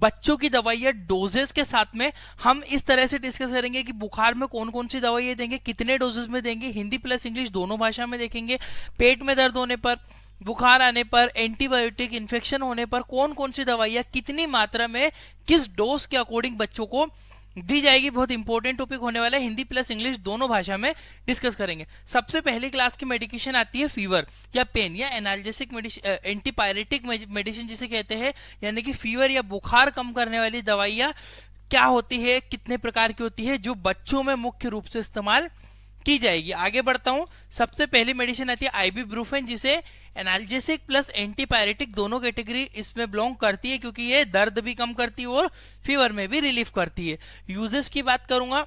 बच्चों की दवाइयाँ डोजेस के साथ में हम इस तरह से डिस्कस करेंगे कि बुखार में कौन कौन सी दवाइयाँ देंगे, कितने डोजेस में देंगे, हिंदी प्लस इंग्लिश दोनों भाषा में देखेंगे। पेट में दर्द होने पर, बुखार आने पर, एंटीबायोटिक इन्फेक्शन होने पर कौन कौन सी दवाइयाँ कितनी मात्रा में किस डोज के अकॉर्डिंग बच्चों को दी जाएगी, बहुत इंपॉर्टेंट टॉपिक होने वाला है। हिंदी प्लस इंग्लिश दोनों भाषा में डिस्कस करेंगे। सबसे पहली क्लास की मेडिकेशन आती है फीवर या पेन या एनाल्जेसिक मेडिसिन, एंटीपायरेटिक मेडिसिन जिसे कहते हैं, यानी कि फीवर या बुखार कम करने वाली दवाइयाँ क्या होती है, कितने प्रकार की होती है, जो बच्चों में मुख्य रूप से इस्तेमाल की जाएगी। आगे बढ़ता हूं। सबसे पहली मेडिसिन आती है आइबुप्रोफेन, जिसे एनाल्जेसिक प्लस एंटीपायरेटिक दोनों कैटेगरी इसमें बिलोंग करती है, क्योंकि ये दर्द भी कम करती है और फीवर में भी रिलीफ करती है। यूजेस की बात करूंगा।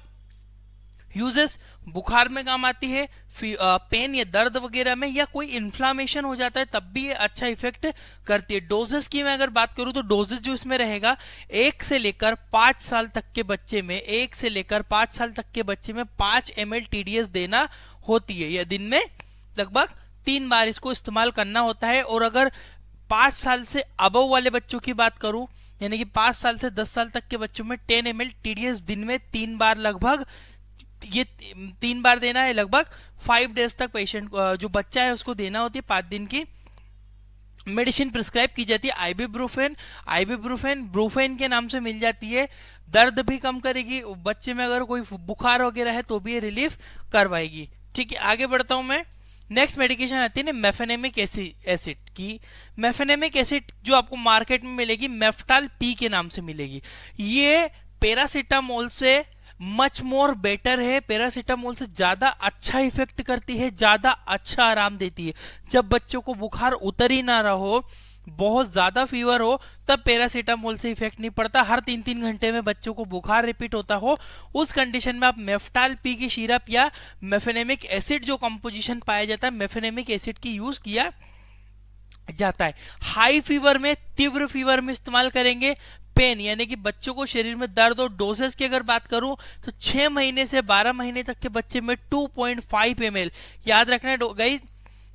यूजेस बुखार में काम आती है, पेन या दर्द वगैरह में, या कोई इन्फ्लामेशन हो जाता है तब भी ये अच्छा इफेक्ट करती है। डोजेस की मैं अगर बात करूं तो डोजेस जो इसमें रहेगा 1 से लेकर 5 साल तक के बच्चे में, 1 से लेकर 5 साल तक के बच्चे में 5 ml TDS देना होती है, या दिन में लगभग 3 बार इसको इस्तेमाल करना होता है। और अगर 5 साल से अबव वाले बच्चों की बात करूं, यानी कि 5 साल से 10 साल तक के बच्चों में 10 ml TDS दिन में 3 बार, लगभग ये 3 बार देना है। लगभग 5 डेज तक पेशेंट जो बच्चा है उसको देना होती है। 5 दिन की मेडिसिन प्रिस्क्राइब की जाती है। आइबुप्रोफेन ब्रूफेन के नाम से मिल जाती है। दर्द भी कम करेगी, बच्चे में अगर कोई बुखार वगैरह है तो भी ये रिलीफ करवाएगी। ठीक है, आगे बढ़ता हूं मैं। नेक्स्ट मेडिकेशन आती है मेफेनेमिक एसिड की। मेफेनेमिक एसिड जो आपको मार्केट में मिलेगी मेफ्टाल पी के नाम से मिलेगी। ये पैरासीटामोल से मच मोर बेटर है, पैरासीटामोल से ज्यादा अच्छा इफेक्ट करती है, ज्यादा अच्छा आराम देती है। जब बच्चों को बुखार उतर ही ना रहा हो, बहुत ज्यादा फीवर हो, तब पैरासीटामोल से इफेक्ट नहीं पड़ता। हर 3-3 घंटे में बच्चों को बुखार रिपीट होता हो, उस कंडीशन में आप मेफ्टाल पी की सिरप या मेफेनेमिक एसिड जो कंपोजिशन पाया जाता है मेफेनेमिक एसिड की यूज किया जाता है। हाई फीवर में, तीव्र फीवर में इस्तेमाल करेंगे। पेन यानी कि बच्चों को शरीर में दर्द, और डोजेस की अगर बात करूं तो 6 महीने से 12 महीने तक के बच्चे में 2.5 ml। याद रखना है गाइस,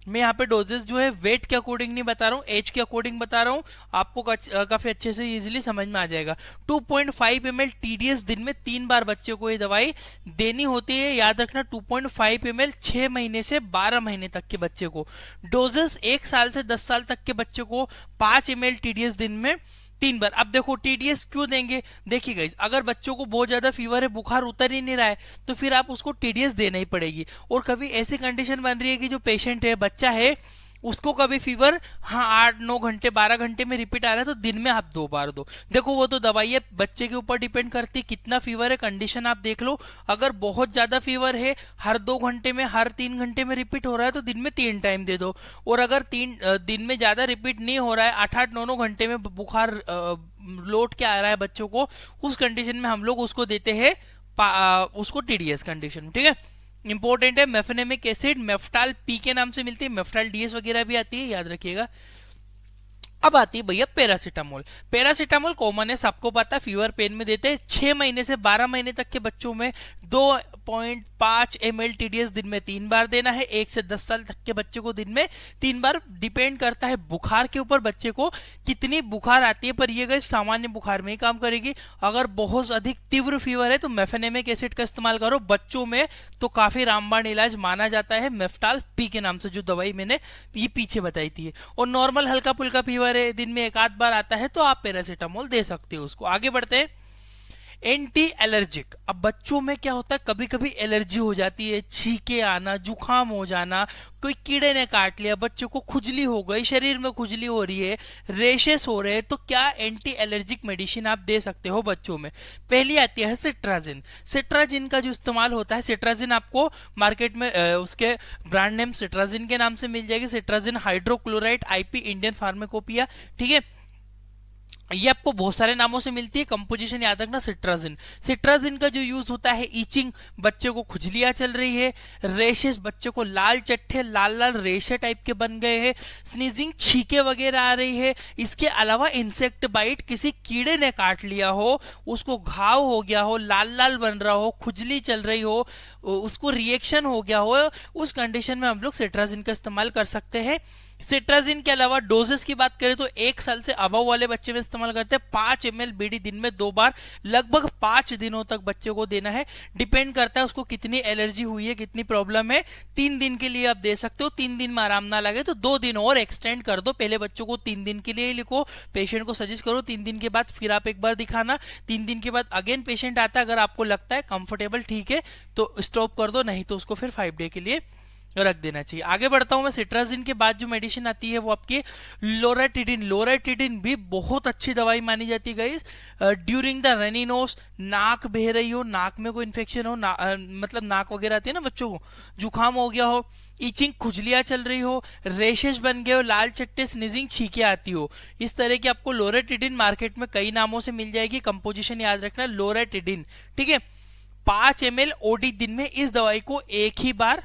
मैं यहाँ पे डोजेस जो है वेट के अकॉर्डिंग नहीं बता रहा हूँ, एज के अकॉर्डिंग बता रहा हूँ, आपको काफी अच्छे से इजीली समझ में आ जाएगा। 2.5 ml TDS दिन में 3 बार बच्चे को ये दवाई देनी होती है। याद रखना 2.5 ml 6 महीने से 12 महीने तक के बच्चे को। डोजेस 1 साल से 10 साल तक के बच्चे को 5 ml TDS दिन में 3 बार। अब देखो TDS क्यों देंगे, देखिए गाइस, अगर बच्चों को बहुत ज्यादा फीवर है, बुखार उतर ही नहीं रहा है, तो फिर आप उसको TDS देना ही पड़ेगी। और कभी ऐसी कंडीशन बन रही है कि जो पेशेंट है, बच्चा है, उसको कभी फीवर 8-9 घंटे 12 घंटे में रिपीट आ रहा है, तो दिन में आप 2 बार दो। देखो वो तो दवाई है, बच्चे के ऊपर डिपेंड करती, कितना फीवर है, कंडीशन आप देख लो। अगर बहुत ज्यादा फीवर है, हर 2 घंटे में, हर 3 घंटे में रिपीट हो रहा है, तो दिन में 3 टाइम दे दो। और अगर 3 दिन में ज्यादा रिपीट नहीं हो रहा है, 8-8 9-9 घंटे में बुखार लौट के आ रहा है बच्चों को, उस कंडीशन में हम लोग उसको देते हैं उसको TDS कंडीशन। ठीक है, इंपॉर्टेंट है। मेफेनेमिक एसिड मेफ्टाल पी के नाम से मिलती है, मेफ्टाल DS वगैरह भी आती है, याद रखिएगा। अब आती है भैया पैरासीटामोल। पैरासीटामोल कॉमन है, सबको पता, फीवर पेन में देते हैं। 6 महीने से 12 महीने तक के बच्चों में 2.5 ml TDS दिन में 3 बार देना है। 1 से 10 साल तक के बच्चे को दिन में 3 बार। डिपेंड करता है बुखार के ऊपर, बच्चे को कितनी बुखार आती है, पर ये गई सामान्य बुखार में ही काम करेगी। अगर बहुत अधिक तीव्र फीवर है तो मेफेनेमिक एसिड का इस्तेमाल करो। बच्चों में तो काफी रामबाण इलाज माना जाता है मेफ्टाल पी के नाम से, जो दवाई मैंने ये पीछे बताई थी। और नॉर्मल हल्का फुल्का फीवर है, दिन में 1-8 बार आता है, तो आप पैरासीटामोल दे सकते हो उसको। आगे बढ़ते हैं। Anti allergic. अब बच्चों में क्या होता है, कभी कभी एलर्जी हो जाती है, छींके आना, जुकाम हो जाना, कोई कीड़े ने काट लिया, बच्चों को खुजली हो गई, शरीर में खुजली हो रही है, रेशेस हो रहे हैं, तो क्या एंटी एलर्जिक मेडिसिन आप दे सकते हो बच्चों में। पहली आती है सिट्राजिन। सिट्राजिन का जो इस्तेमाल होता है, सिट्राजिन आपको मार्केट में उसके ब्रांड नेम सिट्राजिन के नाम से मिल जाएगी। Cetirizine hydrochloride IP Indian pharmacopoeia. ठीक है, ये आपको बहुत सारे नामों से मिलती है, कंपोजिशन याद रखना सिट्राजिन। सिट्राजिन का जो यूज होता है, ईचिंग, बच्चे को खुजलियां चल रही है, रेशेस, बच्चे को लाल चट्टे लाल लाल रेशे टाइप के बन गए हैं, स्नीजिंग, छींके वगैरह आ रही है। इसके अलावा इंसेक्ट बाइट, किसी कीड़े ने काट लिया हो, उसको घाव हो गया हो, लाल लाल बन रहा हो, खुजली चल रही हो, उसको रिएक्शन हो गया हो, उस कंडीशन में हम लोग सिट्राजिन का इस्तेमाल कर सकते हैं। सिट्राजिन के अलावा डोजेस की बात करें तो 1 साल से अबव वाले बच्चे में इस्तेमाल करते हैं 5 ml बीडी दिन में 2 बार, लगभग 5 दिनों तक बच्चे को देना है। डिपेंड करता है उसको कितनी एलर्जी हुई है, कितनी प्रॉब्लम है। 3 दिन के लिए आप दे सकते हो, 3 दिन में आराम ना लगे तो 2 दिन और एक्सटेंड कर दो। पहले बच्चों को 3 दिन के लिए ही लिखो, पेशेंट को सजेस्ट करो 3 दिन के बाद फिर आप एक बार दिखाना। 3 दिन के बाद अगेन पेशेंट आता है, अगर आपको लगता है कंफर्टेबल ठीक है तो स्टॉप कर दो, नहीं तो उसको फिर 5 डे के लिए रख देना चाहिए। आगे बढ़ता हूं मैं, सिट्राजिन के बाद जो मेडिसिन आती है वो आपकी लोराटिडिन। लोराटिडिन भी बहुत अच्छी दवाई मानी जाती है guys. During the runny nose, नाक बह रही हो, नाक में कोई इन्फेक्शन हो, मतलब नाक वगैरह आती है ना बच्चों को, जुकाम हो गया हो, इचिंग खुजलियां चल रही हो, रेशेस बन गए हो, लाल चट्टे स्नीजिंग छींके आती हो, इस तरह की आपको लोराटिडिन मार्केट में कई नामों से मिल जाएगी। कंपोजिशन याद रखना लोराटिडिन, ठीक है। 5 ml ओडी दिन में इस दवाई को एक ही बार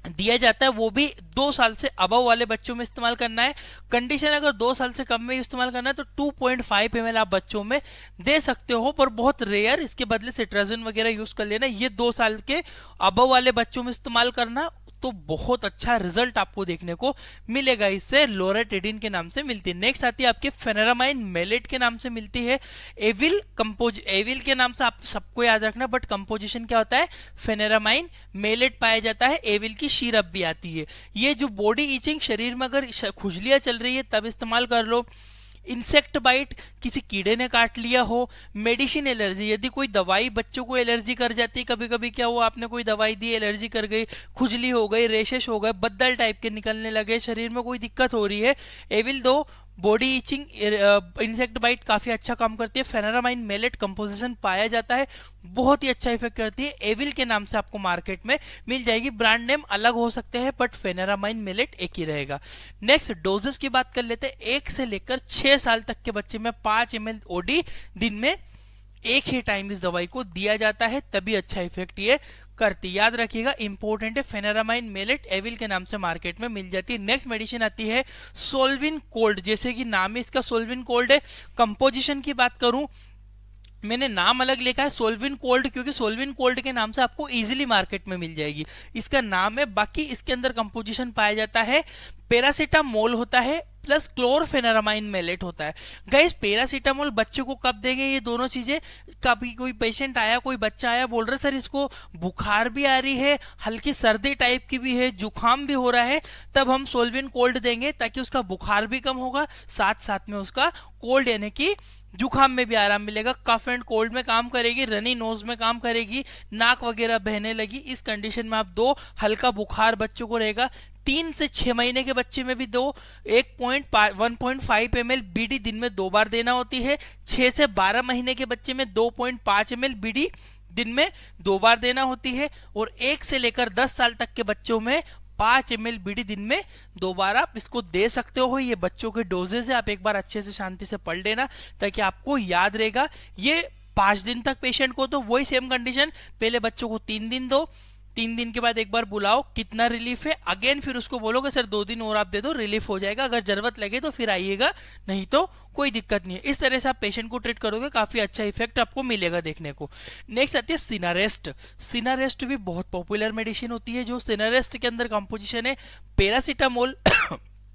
दिया जाता है, वो भी 2 साल से अबव वाले बच्चों में इस्तेमाल करना है। कंडीशन अगर 2 साल से कम में इस्तेमाल करना है तो 2.5 ml आप बच्चों में दे सकते हो, पर बहुत रेयर। इसके बदले सिट्राजिन वगैरह यूज कर लेना। ये 2 साल के अबव वाले बच्चों में इस्तेमाल करना तो बहुत अच्छा रिजल्ट आपको देखने को मिलेगा। इससे लोराटिडिन के नाम से मिलती है। नेक्स्ट आती है आपके फेनेरामाइन मेलेट के नाम से मिलती है। एविल के नाम से आप सबको याद रखना, बट कंपोजिशन क्या होता है, फेनेरामाइन मेलेट पाया जाता है। एविल की शीरप भी आती है। ये जो बॉडी इचिंग, शरीर में अगर खुजलियां चल रही है तब इस्तेमाल कर लो। इंसेक्ट बाइट, किसी कीड़े ने काट लिया हो। मेडिसिन एलर्जी, यदि कोई दवाई बच्चों को एलर्जी कर जाती है, कभी कभी क्या हुआ, आपने कोई दवाई दी, एलर्जी कर गई, खुजली हो गई, रेशेस हो गए, बद्दल टाइप के निकलने लगे, शरीर में कोई दिक्कत हो रही है, एविल दो। बॉडी इचिंग, इंसेक्ट बाइट काफी अच्छा काम करती है। फेनेरामाइन मेलेट कंपोजिशन पाया जाता है, बहुत ही अच्छा इफेक्ट करती है। एविल के नाम से आपको मार्केट में मिल जाएगी। ब्रांड नेम अलग हो सकते हैं बट फेनेरामाइन मेलेट एक ही रहेगा। नेक्स्ट डोजेस की बात कर लेते हैं। 1 से लेकर 6 साल तक के बच्चे में 5 ml ओडी दिन में एक ही टाइम इस दवाई को दिया जाता है, तभी अच्छा इफेक्ट ये करती। याद रखिएगा, इंपॉर्टेंट है। फेनेरामाइन मेलेट एविल के नाम से मार्केट में मिल जाती है। नेक्स्ट मेडिसिन आती है सोल्विन कोल्ड, जैसे कि नाम है इसका सोल्विन कोल्ड है। कंपोजिशन की बात करूं, मैंने नाम अलग लिखा है सोल्विन कोल्ड, क्योंकि सोल्विन कोल्ड के नाम से आपको इजीली मार्केट में मिल जाएगी, इसका नाम है। बाकी इसके अंदर कंपोजिशन पाया जाता है, पैरासीटामोल होता है प्लस क्लोरफेनेरामाइन मेलेट होता है। गाइस पैरासीटामोल बच्चों को कब देंगे, ये दोनों चीजें, कभी कोई पेशेंट आया, कोई बच्चा आया, बोल रहे सर इसको बुखार भी आ रही है, हल्की सर्दी टाइप की भी है, जुकाम भी हो रहा है, तब हम सोल्विन कोल्ड देंगे ताकि उसका बुखार भी कम होगा, साथ साथ में उसका कोल्ड यानी कि जुकाम में भी आराम मिलेगा। कफ एंड कोल्ड में काम करेगी, रनी नोज में काम करेगी, नाक वगैरह बहने लगी, इस कंडीशन में आप दो। हल्का बुखार बच्चों को रहेगा। 3 से 6 महीने के बच्चे में भी दो। 1.5 ml बीडी दिन में 2 बार देना होती है। 6 से 12 महीने के बच्चे में 2.5 ml बीडी दिन में 2 बार देना होती है। और 1 से लेकर 10 साल तक के बच्चों में 5 ml बीडी दिन में 2 बार आप इसको दे सकते हो। ये बच्चों के डोजेज है, आप एक बार अच्छे से शांति से पढ़ लेना ताकि आपको याद रहेगा। ये 5 दिन तक पेशेंट को तो वही सेम कंडीशन, पहले बच्चों को 3 दिन दो, 3 दिन के बाद एक बार बुलाओ कितना रिलीफ है, अगेन फिर उसको बोलोगे सर 2 दिन और आप दे दो, रिलीफ हो जाएगा, अगर जरूरत लगे तो फिर आइएगा, नहीं तो कोई दिक्कत नहीं है। इस तरह से आप पेशेंट को ट्रीट करोगे, काफी अच्छा इफेक्ट आपको मिलेगा देखने को। नेक्स्ट आती है सिनारेस्ट। सिनारेस्ट भी बहुत पॉपुलर मेडिसिन होती है। जो सिनारेस्ट के अंदर कंपोजिशन है पैरासीटामोल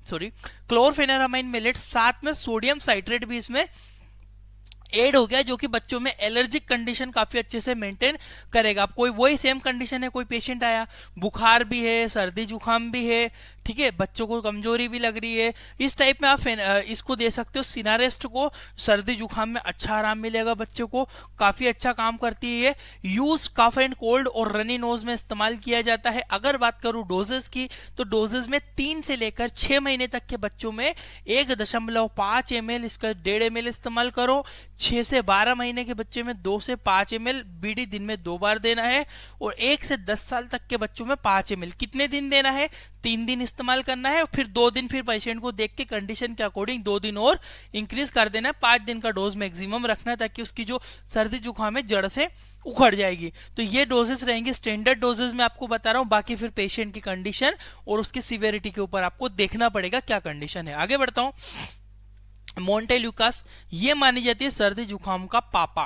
सॉरी क्लोरफेनेरामाइन मेलेट, साथ में सोडियम साइट्रेट भी इसमें एड हो गया, जो कि बच्चों में एलर्जिक कंडीशन काफी अच्छे से मेंटेन करेगा। आप कोई वही सेम कंडीशन है, कोई पेशेंट आया, बुखार भी है, सर्दी जुकाम भी है, ठीक है, बच्चों को कमजोरी भी लग रही है, इस टाइप में आप इसको दे सकते हो। सिनारेस्ट को सर्दी जुकाम में अच्छा आराम मिलेगा बच्चों को, काफी अच्छा काम करती है। यूज कफ एंड कोल्ड और रनी नोज में इस्तेमाल किया जाता है। अगर बात करूं डोजेस की, तो डोजेस में 3 से लेकर 6 महीने तक के बच्चों में 1.5 ml, इसका 1.5 ml इस्तेमाल करो। 6 से 12 महीने के बच्चे में 2 से 5 ml बीडी दिन में 2 बार देना है। और 1 से 10 साल तक के बच्चों में 5 ml कितने दिन देना है, 3 दिन इस्तेमाल करना है। और फिर 2 दिन फिर पेशेंट को देख के कंडीशन के अकॉर्डिंग 2 दिन और इंक्रीज कर देना है। 5 दिन का डोज मैक्सिमम रखना है ताकि उसकी जो सर्दी जुकाम है जड़ से उखड़ जाएगी। तो ये डोजेस रहेंगे स्टैंडर्ड डोजेस में आपको बता रहा हूं। बाकी फिर पेशेंट की कंडीशन और उसकी सिवियरिटी के ऊपर आपको देखना पड़ेगा क्या कंडीशन है। आगे बढ़ता हूं। मोंटेल्यूकास, ये मानी जाती है सर्दी जुकाम का पापा।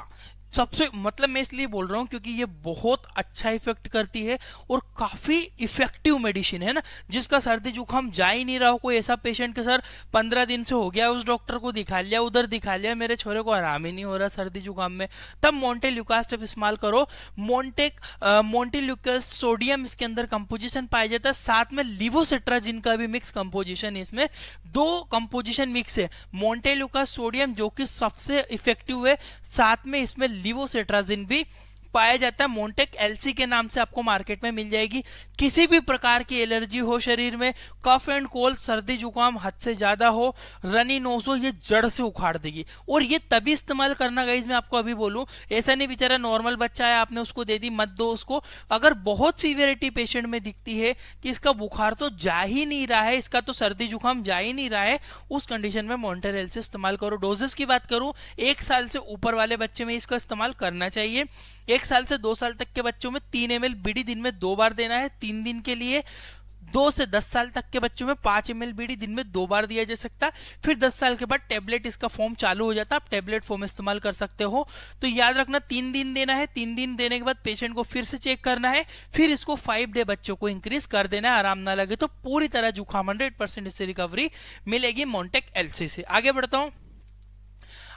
सबसे मतलब मैं इसलिए बोल रहा हूँ क्योंकि ये बहुत अच्छा इफेक्ट करती है और काफी इफेक्टिव मेडिसिन है ना। जिसका सर्दी जुकाम जा ही नहीं रहा हो, कोई ऐसा पेशेंट के सर 15 दिन से हो गया, उस डॉक्टर को दिखा लिया, उधर दिखा लिया, मेरे छोरे को आराम ही नहीं हो रहा सर्दी जुकाम में, तब मोंटेल्यूकास्ट इस्तेमाल करो। मोंटेल्यूकास्ट सोडियम इसके अंदर कंपोजिशन पाया जाता है, साथ में लिवोसिट्राजिन का भी मिक्स कंपोजिशन है। इसमें दो कंपोजिशन मिक्स है, मोंटेल्यूकास्ट सोडियम जो कि सबसे इफेक्टिव है, साथ में इसमें लिवोसिट्राजिन भी पाया जाता है। मोंटेक एलसी के नाम से आपको मार्केट में मिल जाएगी। किसी भी प्रकार की एलर्जी हो शरीर में, कफ एंड कोल्ड, सर्दी जुकाम हद से ज्यादा हो, रनी नोज हो, ये जड़ से उखाड़ देगी। और ये तभी इस्तेमाल करना गाइस, मैं आपको अभी बोलूं, ऐसा नहीं बेचारा नॉर्मल बच्चा है आपने उसको दे दी, मत दो उसको। अगर बहुत सीवियरिटी पेशेंट में दिखती है कि इसका बुखार तो जा ही नहीं रहा है, इसका तो सर्दी जुकाम जा ही नहीं रहा है, उस कंडीशन में मॉन्टेर एलसी इस्तेमाल करो। डोजेस की बात करूं, 1 साल से ऊपर वाले बच्चे में इसका इस्तेमाल करना चाहिए। 1 साल से 2 साल तक के बच्चों में 3 ml बीडी दिन में 2 बार देना है 3 दिन के लिए। 2 से 10 साल तक के बच्चों में 5 ml बीडी दिन में 2 बार दिया जा सकता है। फिर 10 साल के बाद टेबलेट इसका फॉर्म चालू हो जाता है, आप टेबलेट फॉर्म इस्तेमाल कर सकते हो। तो याद रखना 3 दिन देना है, 3 दिन देने के बाद पेशेंट को फिर से चेक करना है, फिर इसको 5 डे बच्चों को इंक्रीज कर देना है। आराम ना लगे तो पूरी तरह जुकाम 100% इससे रिकवरी मिलेगी मोंटेक एलसी से। आगे बढ़ता हूं।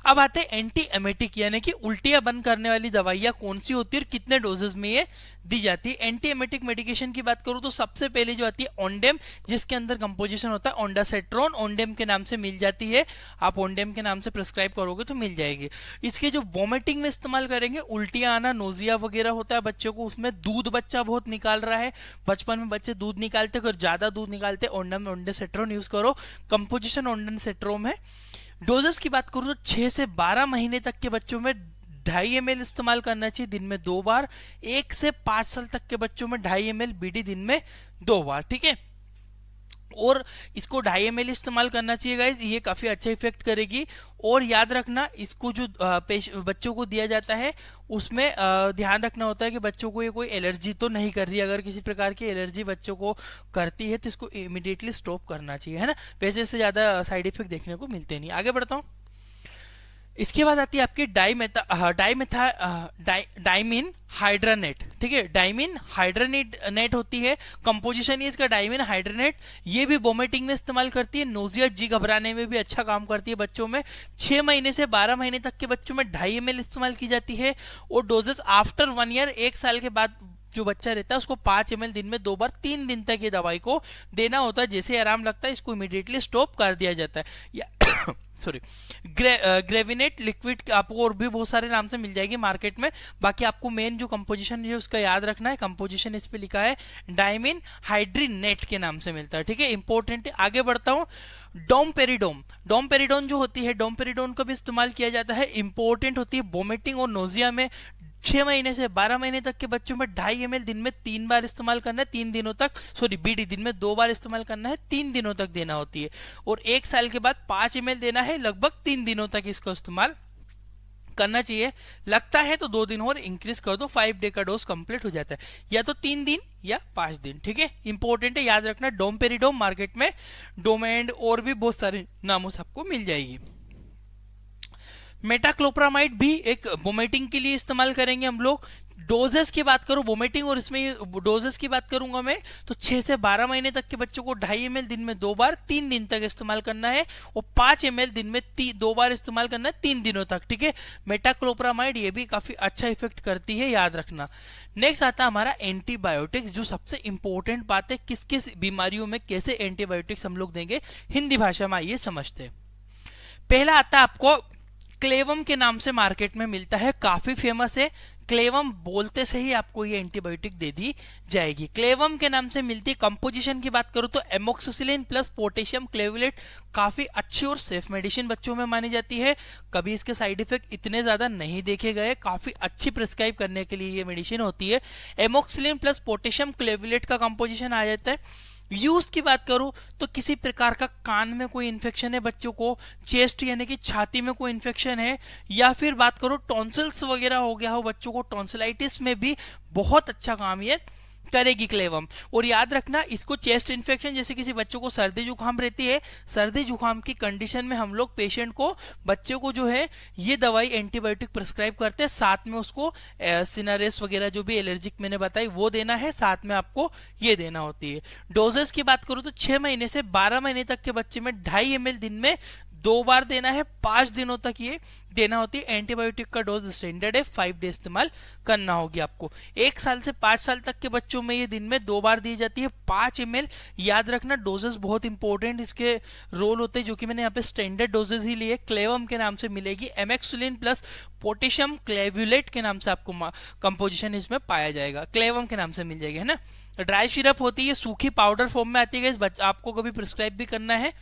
अब आते हैं एंटी एमेटिक, यानी कि उल्टियां बंद करने वाली दवाइयां कौन सी होती है और कितने डोजेस में ये दी जाती है। एंटी एमेटिक मेडिकेशन की बात करूं तो सबसे पहले जो आती है ओंडेम, जिसके अंदर कंपोजिशन होता है ओंडासेट्रोन, ओंडेम के नाम से मिल जाती है। आप ओंडेम के नाम से प्रिस्क्राइब करोगे तो मिल जाएगी। इसके जो वॉमिटिंग में इस्तेमाल करेंगे, उल्टियां आना, नोजिया वगैरह होता है बच्चों को, उसमें दूध बच्चा बहुत निकाल रहा है, बचपन में बच्चे दूध निकालते, अगर ज्यादा दूध निकालते ओंडेम ओंडासेट्रोन यूज करो। कंपोजिशन ओंडासेट्रोन है। डोजेस की बात करूं तो 6 से 12 महीने तक के बच्चों में 2.5 ml इस्तेमाल करना चाहिए दिन में 2 बार। 1 से 5 साल तक के बच्चों में 2.5 ml बीडी दिन में 2 बार, ठीक है। और इसको 2.5 ml इस्तेमाल करना चाहिए गाइज, ये काफी अच्छा इफेक्ट करेगी। और याद रखना इसको जो बच्चों को दिया जाता है उसमें ध्यान रखना होता है कि बच्चों को ये कोई एलर्जी तो नहीं कर रही है। अगर किसी प्रकार की एलर्जी बच्चों को करती है तो इसको इमीडिएटली स्टॉप करना चाहिए, है ना। वैसे इससे ज्यादा साइड इफेक्ट देखने को मिलते नहीं। आगे बढ़ता हूँ। इसके बाद आती है आपकी डाइमिन हाइड्रानेट, ठीक है। डाइमिन हाइड्रानेट होती है, कंपोजिशन है इसका डाइमिन हाइड्रानेट। ये भी वोमिटिंग में इस्तेमाल करती है, नोजिया जी घबराने में भी अच्छा काम करती है बच्चों में। 6 महीने से 12 महीने तक के बच्चों में 2.5 ml इस्तेमाल की जाती है। और डोजेस आफ्टर 1 ईयर, 1 साल के बाद जो बच्चा रहता है उसको 5 ml दिन में 2 बार 3 दिन तक ये दवाई को देना होता है। जैसे आराम लगता है इसको इमीडिएटली स्टॉप कर दिया जाता है। सॉरी, ग्रेविनेट लिक्विड आपको और भी बहुत सारे नाम से मिल जाएगी मार्केट में। बाकी आपको मेन जो कंपोजिशन है उसका याद रखना है। कंपोजिशन इस पे लिखा है डाइमिन हाइड्रीनेट के नाम से मिलता है, ठीक है, इंपॉर्टेंट है। आगे बढ़ता हूं। डोमपेरिडोन, डोमपेरिडोन जो होती है, डोमपेरिडोन का भी इस्तेमाल किया जाता है, इंपॉर्टेंट होती है वोमिटिंग और नोजिया में। 6 महीने से 12 महीने तक के बच्चों में 2.5 ml दिन में 3 बार इस्तेमाल करना है 3 दिनों तक। सॉरी, बीडी दिन में 2 बार इस्तेमाल करना है 3 दिनों तक देना होती है। और 1 साल के बाद 5 ml देना है, लगभग 3 दिनों तक इसको इस्तेमाल करना चाहिए। लगता है तो 2 दिन और इंक्रीज कर दो, 5 डे का डोज कंप्लीट हो जाता है, या तो 3 दिन या 5 दिन, ठीक है। इंपॉर्टेंट है, याद रखना। डोमपेरिडोम मार्केट में डोमेंड और भी बहुत सारे नामों से आपको मिल जाएगी। मेटाक्लोप्रामाइड भी एक वोमिटिंग के लिए इस्तेमाल करेंगे हम लोग। डोजेस की बात करूं, वोमिटिंग और इसमें डोजेस की बात करूंगा मैं, तो 6 से 12 महीने तक के बच्चों को 2.5 ml दिन में 2 बार 3 दिन तक इस्तेमाल करना है। और 5 ml दिन में 2 बार इस्तेमाल करना है 3 दिनों तक, ठीक है। मेटाक्लोप्रामाइड ये भी काफी अच्छा इफेक्ट करती है, याद रखना। नेक्स्ट आता है हमारा एंटीबायोटिक्स, जो सबसे इंपॉर्टेंट बात है, किस किस बीमारियों में कैसे एंटीबायोटिक्स हम लोग देंगे, हिंदी भाषा में आइए समझते हैं। पहला आता है आपको क्लेवम के नाम से मार्केट में मिलता है, काफी फेमस है। क्लेवम बोलते से ही आपको ये एंटीबायोटिक दे दी जाएगी। क्लेवम के नाम से मिलती है। कंपोजिशन की बात करूं तो एमोक्सिसिलिन प्लस पोटेशियम क्लेवलेट, काफी अच्छी और सेफ मेडिसिन बच्चों में मानी जाती है। कभी इसके साइड इफेक्ट इतने ज्यादा नहीं देखे गए, काफी अच्छी प्रिस्क्राइब करने के लिए ये मेडिसिन होती है। एमोक्सिलिन प्लस पोटेशियम क्लेवलेट का कंपोजिशन आ जाता है। यूज की बात करूं तो किसी प्रकार का कान में कोई इन्फेक्शन है बच्चों को, चेस्ट यानी कि छाती में कोई इन्फेक्शन है, या फिर बात करो टॉन्सिल्स वगैरह हो गया हो बच्चों को, टॉन्सिलाइटिस में भी बहुत अच्छा काम ये करेगी क्लेवम। और याद रखना इसको चेस्ट इन्फेक्शन जैसे किसी बच्चों को सर्दी जुकाम रहती है, सर्दी जुकाम की कंडीशन में हम लोग पेशेंट को, बच्चों को जो है ये दवाई एंटीबायोटिक प्रिस्क्राइब करते हैं, साथ में उसको सिनारेस वगैरह जो भी एलर्जिक मैंने बताई वो देना है, साथ में आपको ये देना होती है। डोजेस की बात करूं तो 6 महीने से 12 महीने तक के बच्चे में 2.5 ml दिन में 2 बार देना है, 5 दिनों तक ये देना होती है। एंटीबायोटिक का डोज स्टैंडर्ड है, 5 डे इस्तेमाल करना होगी आपको। 1 साल से 5 साल तक के बच्चों में ये दिन में 2 बार दी जाती है, 5 ml। याद रखना डोजेस बहुत इंपॉर्टेंट इसके रोल होते हैं, जो कि मैंने यहाँ पे स्टैंडर्ड डोजेस ही लिए। क्लेवम के नाम से मिलेगी, एमेक्सुलिन प्लस पोटेशियम क्लेव्युलेट के नाम से आपको कंपोजिशन इसमें पाया जाएगा, क्लेवम के नाम से मिल जाएगी, है ना। ड्राई सिरप होती है, सूखी पाउडर फॉर्म में आती है, इस आपको कभी प्रिस्क्राइब भी करना है,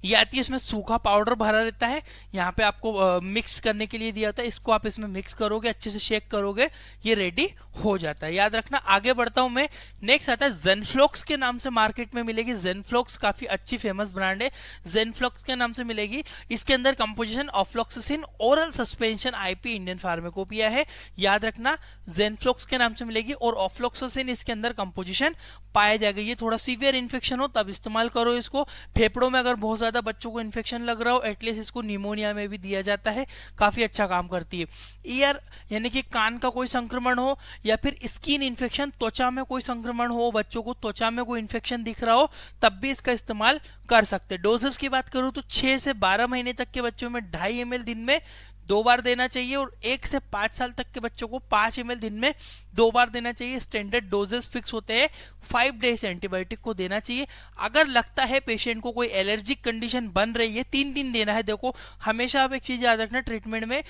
ये आती है, इसमें सूखा पाउडर भरा रहता है, यहाँ पे आपको मिक्स करने के लिए दिया होता है, इसको आप इसमें मिक्स करोगे, अच्छे से शेक करोगे, ये रेडी हो जाता है। याद रखना। आगे बढ़ता हूं मैं, नेक्स्ट आता है जेनफ्लॉक्स के नाम से मार्केट में मिलेगी। जेनफ्लॉक्स काफी अच्छी फेमस ब्रांड है, जेनफ्लॉक्स के नाम से मिलेगी। इसके अंदर composition ofloxacin oral suspension IP Indian pharmacopoeia है। याद रखना जेनफ्लॉक्स के नाम से मिलेगी, और ऑफ्लॉक्सासिन इसके अंदर कंपोजिशन पाया जाएगा। ये थोड़ा सीवियर इन्फेक्शन हो तब इस्तेमाल करो इसको। फेफड़ों में अगर बहुत ज्यादा बच्चों को इन्फेक्शन लग रहा हो, एटलीस्ट इसको निमोनिया में भी दिया जाता है, काफी अच्छा काम करती है। ईयर यानी कि कान का कोई संक्रमण हो, या फिर स्किन इन्फेक्शन, त्वचा में कोई संक्रमण हो, बच्चों को त्वचा में कोई इन्फेक्शन दिख रहा हो, तब भी इसका इस्तेमाल कर सकते हैं। डोजेस की बात करूं तो 6 से 12 महीने तक के बच्चों में 2.5 ml दिन में 2 बार देना चाहिए, और 1 से 5 साल तक के बच्चों को 5 ml दिन में 2 बार देना चाहिए। स्टैंडर्ड डोजेस फिक्स होते हैं, 5 डेज एंटीबायोटिक को देना चाहिए। अगर लगता है पेशेंट को कोई एलर्जिक कंडीशन बन रही है, 3 दिन देना है। देखो हमेशा आप एक चीज याद रखना, ट्रीटमेंट में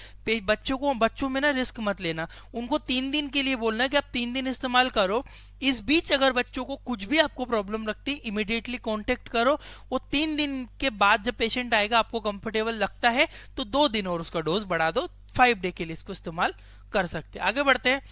बच्चों में ना रिस्क मत लेना, उनको 3 दिन के लिए बोलना है कि आप 3 दिन इस्तेमाल करो। इस बीच अगर बच्चों को कुछ भी आपको प्रॉब्लम लगती है, इमीडिएटली कांटेक्ट करो। वो 3 दिन के बाद जब पेशेंट आएगा, आपको कंफर्टेबल लगता है तो 2 दिन और उसका डोज बढ़ा दो, 5 डे के लिए इसको इस्तेमाल कर सकते हैं। आगे बढ़ते हैं।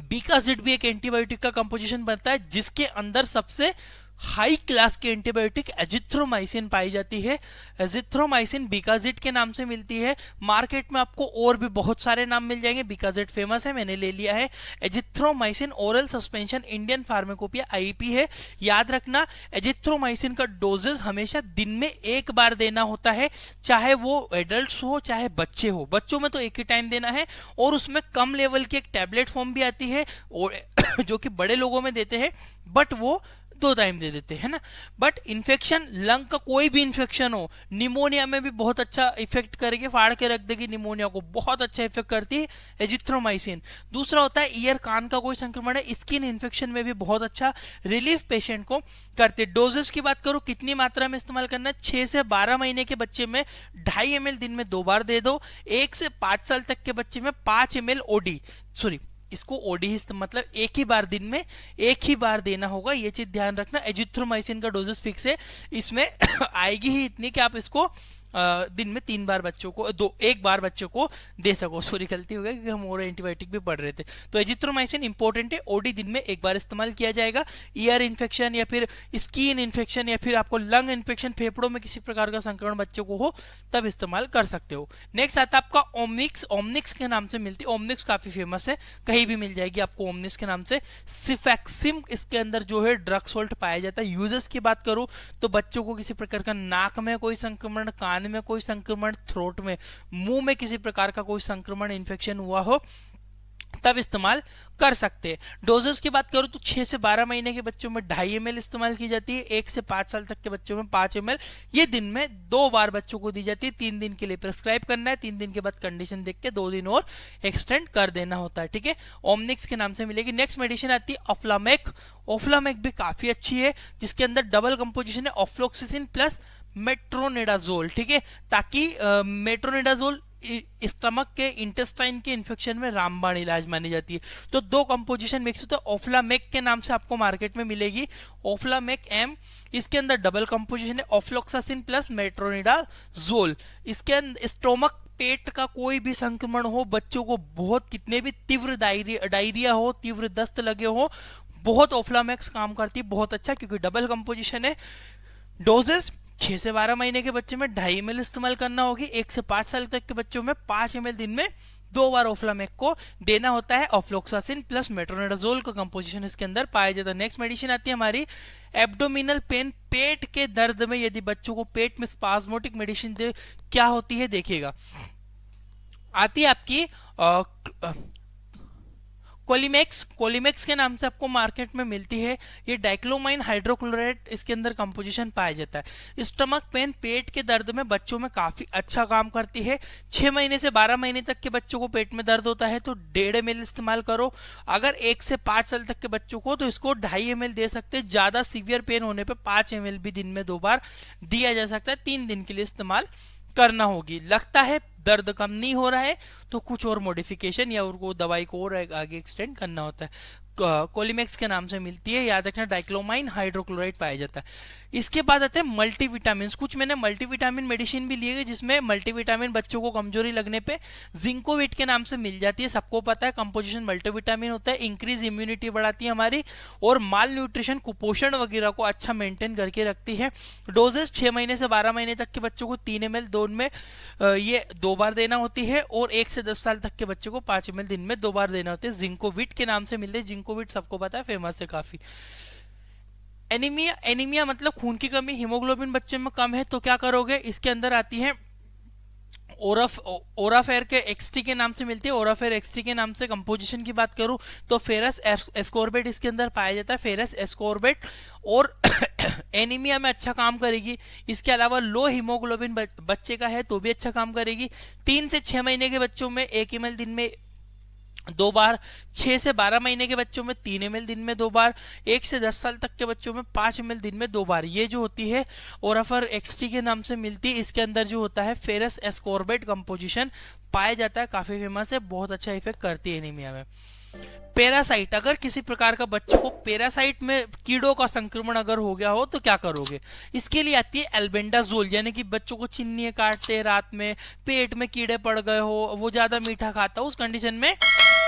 बीकाजिड भी एक एंटीबायोटिक का कंपोजिशन बनता है, जिसके अंदर सबसे हाई क्लास की एंटीबायोटिक एजिथ्रोमाइसिन पाई जाती है। एजिथ्रोमाइसिन बीकाजिड के नाम से मिलती है। मार्केट में आपको और भी बहुत सारे नाम मिल जाएंगे, बीकाजिड फेमस है, मैंने ले लिया है। Azithromycin oral suspension Indian pharmacopoeia IP है। याद रखना एजिथ्रोमाइसिन का डोजेस हमेशा दिन में 1 बार देना होता है, चाहे वो एडल्ट्स हो चाहे बच्चे हो। बच्चों में तो एक ही टाइम देना है, और उसमें कम लेवल की एक टैबलेट फॉर्म भी आती है, और जो कि बड़े लोगों में देते हैं, बट वो 2 टाइम दे देते हैं ना। बट इन्फेक्शन, लंग का कोई भी इन्फेक्शन हो, निमोनिया में भी बहुत अच्छा इफेक्ट करेगी, फाड़ के रख देगी निमोनिया को, बहुत अच्छा इफेक्ट करती है एजिथ्रोमाइसिन। दूसरा होता है ईयर, कान का कोई संक्रमण है, स्किन इन्फेक्शन में भी बहुत अच्छा रिलीफ पेशेंट को करते। डोजेस की बात करो कितनी मात्रा में इस्तेमाल करना है, 6 से 12 महीने के बच्चे में 2.5 ml दिन में 2 बार दे दो। 1 से 5 साल तक के बच्चे में 5 ml इसको ओडी मतलब एक ही बार दिन में 1 ही बार देना होगा, ये चीज ध्यान रखना। एजिथ्रोमाइसिन का डोजेस फिक्स है, इसमें आएगी ही इतनी कि आप इसको दिन में 3 बार बच्चों को 1 बार बच्चों को दे सको। सॉरी गलती हो गई क्योंकि हम और एंटीबायोटिक भी पढ़ रहे थे। तो एजिथ्रोमाइसिन इंपॉर्टेंट है, ओडी दिन में 1 बार इस्तेमाल किया जाएगा। ईयर इन्फेक्शन या फिर स्किन इन्फेक्शन या फिर आपको लंग इन्फेक्शन, फेफड़ों में किसी प्रकार का संक्रमण बच्चों को हो, तब इस्तेमाल कर सकते हो। नेक्स्ट आता है आपका ओमनिक्स। ओमनिक्स के नाम से मिलती है, ओमनिक्स काफी फेमस है, कहीं भी मिल जाएगी आपको ओमनिक्स के नाम से। सिफेक्सिम इसके अंदर जो है ड्रग सोल्ट पाया जाता है। यूजर्स की बात करूं तो बच्चों को किसी प्रकार का नाक में कोई संक्रमण, कान में कोई संक्रमण, थ्रोट में, मुंह में किसी प्रकार का कोई संक्रमण, इन्फेक्शन हुआ हो, तब इस्तेमाल कर सकते हैं। डोजेस की बात करूं तो 6 से 12 महीने के बच्चों में 2.5 ml इस्तेमाल की जाती है। 1 से 5 साल तक के बच्चों में 5 ml, ये दिन में 2 बार बच्चों को दी जाती है। 3 दिन के लिए प्रिस्क्राइब करना है, 3 दिन के बाद कंडीशन देख के 2 दिन और एक्सटेंड कर देना होता है, ठीक है। ओमनिक्स के नाम से मिलेगी। नेक्स्ट मेडिसिन आती है ऑफ्लामेक। ऑफ्लामेक भी काफी अच्छी है, जिसके अंदर डबल कंपोजिशन है, ऑफ्लोक्सिसिन प्लस मेट्रोनिडाजोल, ठीक है, ताकि मेट्रोनिडाजोल स्टमक के इंटेस्टाइन के इन्फेक्शन में रामबाण इलाज मानी जाती है। तो 2 कंपोजिशन मिक्स होता है। ऑफ्लामेक के नाम से आपको मार्केट में मिलेगी, ऑफ्लामेक एम। इसके अंदर डबल कंपोजिशन है, ऑफ्लोक्सासिन प्लस मेट्रोनिडाजोल। इसके अंदर स्टोमक, पेट का कोई भी संक्रमण हो, बच्चों को बहुत कितने भी तीव्र डायरिया हो, तीव्र दस्त लगे हो, बहुत ऑफ्लामेक्स काम करती है, बहुत अच्छा, क्योंकि डबल कंपोजिशन है। डोजेस 6 से 12 महीने के बच्चे में 2.5 ml इस्तेमाल करना होगी। 1 से 5 साल तक के बच्चों में 5 ml दिन में 2 बार ओफ्लामेक को देना होता है। ऑफ्लोक्सासिन प्लस मेट्रोनिडाजोल का कंपोजिशन इसके अंदर पाया जाता है। नेक्स्ट मेडिसिन आती है हमारी एब्डोमिनल पेन, पेट के दर्द में यदि बच्चों को पेट में स्पाज्मोटिक मेडिसिन दे, क्या होती है देखिएगा। आती है आपकी कोलिमेक्स, कोलिमेक्स के नाम से आपको मार्केट में मिलती है। ये डाइक्लोमाइन हाइड्रोक्लोराइड इसके अंदर कंपोजिशन पाया जाता है। स्टमक पेन, पेट के दर्द में बच्चों में काफी अच्छा काम करती है। 6 महीने से 12 महीने तक के बच्चों को पेट में दर्द होता है तो 1.5 ml इस्तेमाल करो। अगर 1 से 5 साल तक के बच्चों को तो इसको 2.5 ml दे सकते हैं। ज्यादा सीवियर पेन होने पर 5 ml भी दिन में 2 बार दिया जा सकता है। 3 दिन के लिए इस्तेमाल करना होगी। लगता है दर्द कम नहीं हो रहा है तो कुछ और मॉडिफिकेशन या उनको दवाई को और आगे एक्सटेंड करना होता है। कोलिमेक्स के नाम से मिलती है, याद रखना। डाइक्लोमाइन हाइड्रोक्लोराइड पाया जाता है। इसके बाद आते हैं मल्टीविटामिन। कुछ मैंने मल्टीविटामिन मेडिसिन भी लिए, जिसमें मल्टीविटामिन बच्चों को कमजोरी लगने पे जिंकोविट के नाम से मिल जाती है। सबको पता है कंपोजिशन मल्टीविटामिन होता है। इंक्रीज इम्यूनिटी बढ़ाती है हमारी और माल न्यूट्रिशन, कुपोषण वगैरह को अच्छा मेंटेन करके रखती है। डोजेस 6 महीने से 12 महीने तक के बच्चों को 3 ml दिन में ये 2 बार देना होती है और 1 से 10 साल तक के बच्चे को 5 ml दिन में 2 बार देना होता है। जिंकोविट के नाम से मिलते हैं। जिंकोविट सबको पता है, फेमस है काफी। एनीमिया, एनीमिया मतलब खून की कमी, हीमोग्लोबिन बच्चे में कम है तो क्या करोगे। इसके अंदर आती है ओराफेर के एक्सटी के नाम से मिलती है। ओराफेर एक्सटी के नाम से कंपोजिशन की बात करूं तो फेरस एस्कोर्बेट इसके अंदर पाया जाता है। फेरस एस्कोर्बेट और एनीमिया में अच्छा काम करेगी। इसके अलावा लो हीमोग्लोबिन बच्चे का है तो भी अच्छा काम करेगी। 3 से 6 महीने के बच्चों में 1 ml दिन में 2 बार, 6 से 12 महीने के बच्चों में 3 ml दिन में 2 बार, 1 से 10 साल तक के बच्चों में 5 ml दिन में 2 बार। ये जो होती है ओराफर एक्सटी के नाम से मिलती है। इसके अंदर जो होता है फेरस एस्कोर्बेट कंपोजिशन पाया जाता है। काफी फेमस है, बहुत अच्छा इफेक्ट करती है एनीमिया में। पैरासाइट, अगर किसी प्रकार का बच्चे को पैरासाइट में कीड़ों का संक्रमण अगर हो गया हो तो क्या करोगे। इसके लिए आती है एल्बेंडाजोल, यानी कि बच्चों को चिन्नी काटते रात में, पेट में कीड़े पड़ गए हो, वो ज्यादा मीठा खाता हो, उस कंडीशन में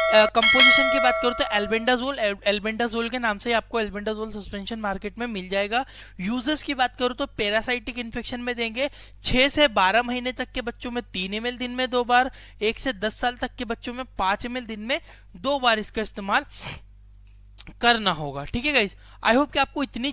कंपोजिशन की बात करूं तो एल्बेंडाजोल, एल्बेंडाजोल के नाम से आपको एल्बेंडाजोल सस्पेंशन मार्केट में मिल जाएगा। यूजेस की बात करूं तो पैरासाइटिक इन्फेक्शन में देंगे। 6 से 12 महीने तक के बच्चों में 3 ml दिन में 2 बार, 1 से 10 साल तक के बच्चों में 5 ml दिन में 2 बार इसका इस्तेमाल करना होगा। ठीक है गाइस, आई होप कि आपको इतनी